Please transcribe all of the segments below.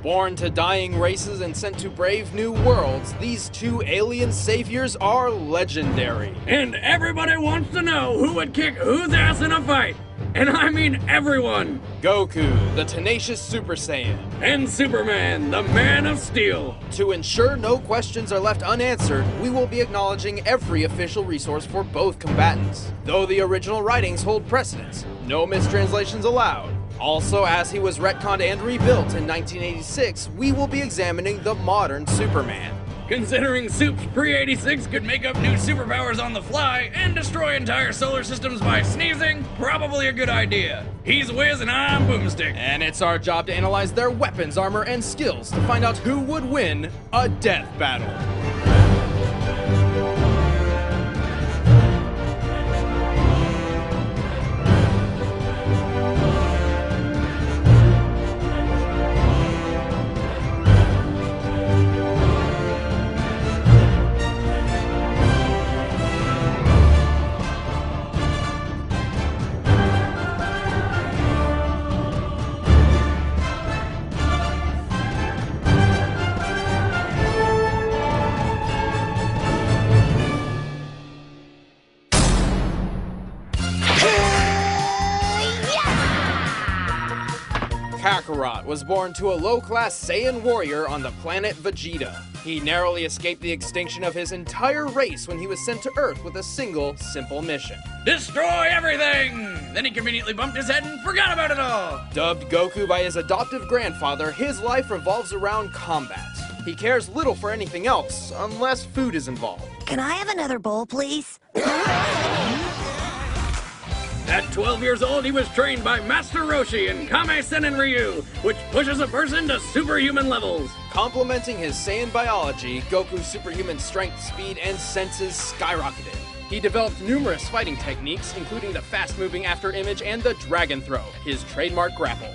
Born to dying races and sent to brave new worlds, these two alien saviors are legendary. And everybody wants to know who would kick whose ass in a fight. And I mean everyone. Goku, the tenacious Super Saiyan. And Superman, the Man of Steel. To ensure no questions are left unanswered, we will be acknowledging every official resource for both combatants. Though the original writings hold precedence, no mistranslations allowed. Also, as he was retconned and rebuilt in 1986, we will be examining the modern Superman. Considering Supes pre-86 could make up new superpowers on the fly and destroy entire solar systems by sneezing, probably a good idea. He's Wiz and I'm Boomstick. And it's our job to analyze their weapons, armor, and skills to find out who would win a death battle. Kakarot was born to a low-class Saiyan warrior on the planet Vegeta. He narrowly escaped the extinction of his entire race when he was sent to Earth with a single, simple mission. Destroy everything! Then he conveniently bumped his head and forgot about it all! Dubbed Goku by his adoptive grandfather, his life revolves around combat. He cares little for anything else, unless food is involved. Can I have another bowl, please? At 12 years old, he was trained by Master Roshi in Kame-Sennin Ryu, which pushes a person to superhuman levels. Complementing his Saiyan biology, Goku's superhuman strength, speed, and senses skyrocketed. He developed numerous fighting techniques, including the fast-moving after image and the dragon throw, his trademark grapple.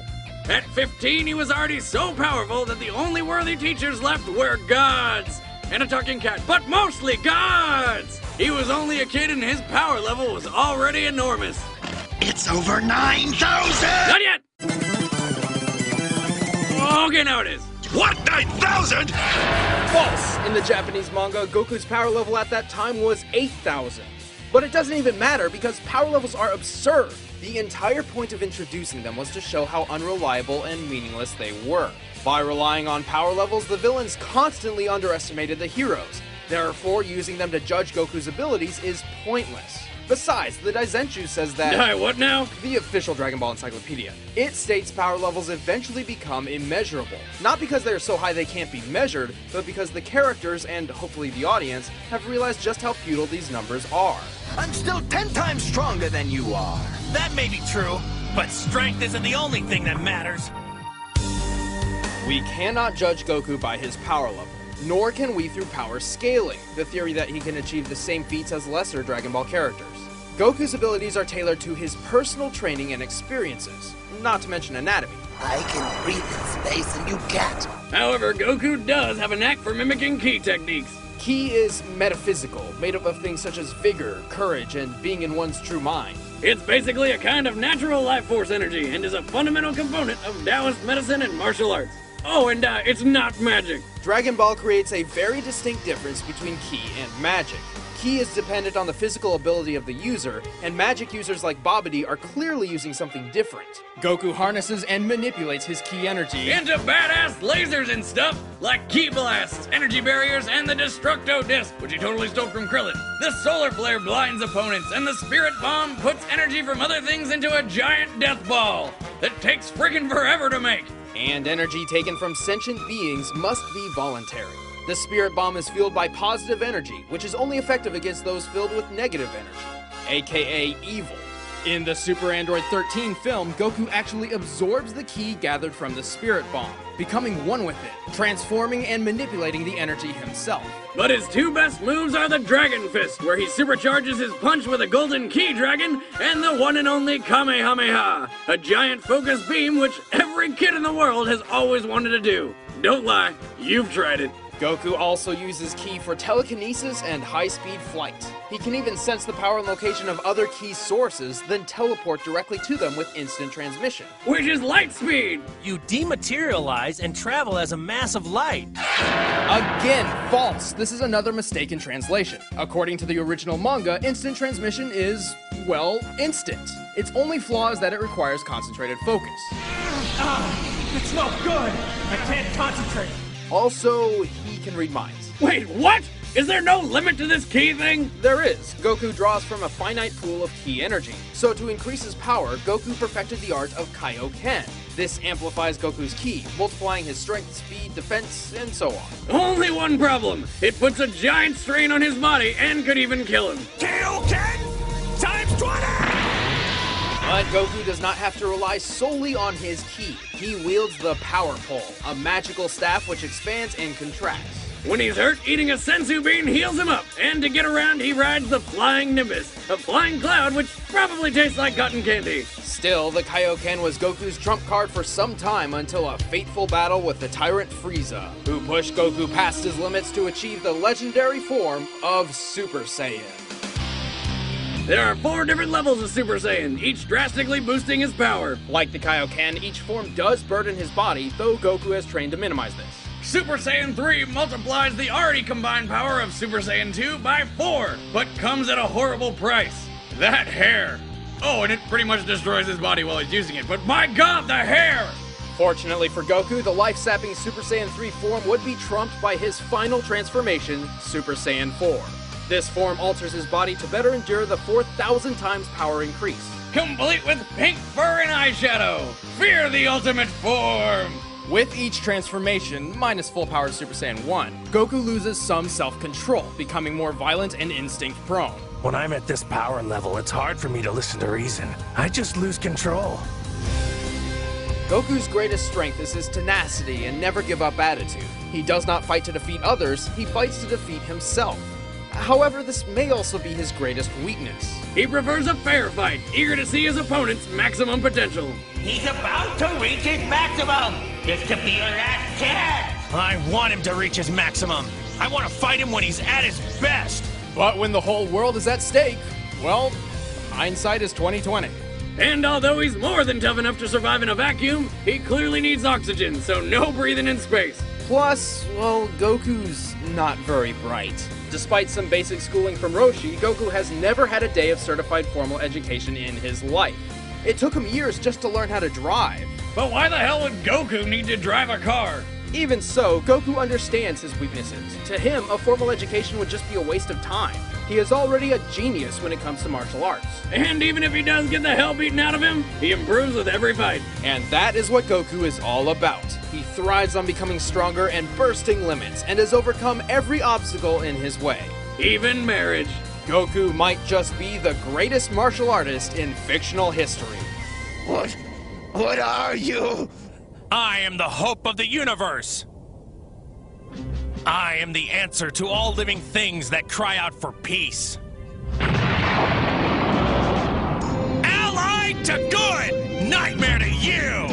At 15, he was already so powerful that the only worthy teachers left were gods. And a talking cat, but mostly gods! He was only a kid and his power level was already enormous. It's over 9,000! Not yet! Okay, now it is. What, 9,000? False! In the Japanese manga, Goku's power level at that time was 8,000. But it doesn't even matter because power levels are absurd. The entire point of introducing them was to show how unreliable and meaningless they were. By relying on power levels, the villains constantly underestimated the heroes. Therefore, using them to judge Goku's abilities is pointless. Besides, the Daizenshuu says that... What now? The official Dragon Ball Encyclopedia. It states power levels eventually become immeasurable. Not because they are so high they can't be measured, but because the characters, and hopefully the audience, have realized just how futile these numbers are. I'm still 10 times stronger than you are. That may be true, but strength isn't the only thing that matters. We cannot judge Goku by his power level, nor can we through power scaling, the theory that he can achieve the same feats as lesser Dragon Ball characters. Goku's abilities are tailored to his personal training and experiences, not to mention anatomy. I can breathe in space and you can't. However, Goku does have a knack for mimicking ki techniques. Ki is metaphysical, made up of things such as vigor, courage, and being in one's true mind. It's basically a kind of natural life force energy and is a fundamental component of Taoist medicine and martial arts. Oh, and it's not magic. Dragon Ball creates a very distinct difference between Ki and magic. Ki is dependent on the physical ability of the user, and magic users like Babidi are clearly using something different. Goku harnesses and manipulates his Ki energy into badass lasers and stuff, like Ki blasts, energy barriers, and the Destructo Disc, which he totally stole from Krillin. The Solar Flare blinds opponents, and the Spirit Bomb puts energy from other things into a giant death ball that takes friggin' forever to make. And energy taken from sentient beings must be voluntary. The Spirit Bomb is fueled by positive energy, which is only effective against those filled with negative energy, aka evil. In the Super Android 13 film, Goku actually absorbs the Ki gathered from the Spirit Bomb, becoming one with it, transforming and manipulating the energy himself. But his two best moves are the Dragon Fist, where he supercharges his punch with a golden Ki dragon, and the one and only Kamehameha, a giant focus beam which every kid in the world has always wanted to do. Don't lie, you've tried it. Goku also uses ki for telekinesis and high-speed flight. He can even sense the power and location of other ki sources, then teleport directly to them with instant transmission. Which is light speed! You dematerialize and travel as a mass of light. Again, false! This is another mistaken translation. According to the original manga, instant transmission is, well, instant. Its only flaw is that it requires concentrated focus. It's no good. I can't concentrate. Also, he can read minds. Wait, what? Is there no limit to this ki thing? There is. Goku draws from a finite pool of ki energy. So to increase his power, Goku perfected the art of Kaioken. This amplifies Goku's ki, multiplying his strength, speed, defense, and so on. Only one problem. It puts a giant strain on his body and could even kill him. Kaioken times 20! But Goku does not have to rely solely on his ki. He wields the Power Pole, a magical staff which expands and contracts. When he's hurt, eating a senzu bean heals him up. And to get around, he rides the Flying Nimbus, a flying cloud which probably tastes like cotton candy. Still, the Kaioken was Goku's trump card for some time until a fateful battle with the tyrant Frieza, who pushed Goku past his limits to achieve the legendary form of Super Saiyan. There are 4 different levels of Super Saiyan, each drastically boosting his power. Like the Kaioken, each form does burden his body, though Goku has trained to minimize this. Super Saiyan 3 multiplies the already combined power of Super Saiyan 2 by 4, but comes at a horrible price. That hair. Oh, and it pretty much destroys his body while he's using it, but my god, the hair! Fortunately for Goku, the life-sapping Super Saiyan 3 form would be trumped by his final transformation, Super Saiyan 4. This form alters his body to better endure the 4,000 times power increase. Complete with pink fur and eyeshadow. Fear the ultimate form! With each transformation, minus full power Super Saiyan 1, Goku loses some self-control, becoming more violent and instinct-prone. When I'm at this power level, it's hard for me to listen to reason. I just lose control. Goku's greatest strength is his tenacity and never give up attitude. He does not fight to defeat others, he fights to defeat himself. However, this may also be his greatest weakness. He prefers a fair fight, eager to see his opponent's maximum potential. He's about to reach his maximum! This could be your last chance! I want him to reach his maximum. I want to fight him when he's at his best. But when the whole world is at stake, well, hindsight is 20/20. And although he's more than tough enough to survive in a vacuum, he clearly needs oxygen, so no breathing in space. Plus, well, Goku's not very bright. Despite some basic schooling from Roshi, Goku has never had a day of certified formal education in his life. It took him years just to learn how to drive. But why the hell would Goku need to drive a car? Even so, Goku understands his weaknesses. To him, a formal education would just be a waste of time. He is already a genius when it comes to martial arts. And even if he does get the hell beaten out of him, he improves with every fight. And that is what Goku is all about. He thrives on becoming stronger and bursting limits, and has overcome every obstacle in his way. Even marriage. Goku might just be the greatest martial artist in fictional history. What are you? I am the hope of the universe. I am the answer to all living things that cry out for peace. Allied to good! Nightmare to you!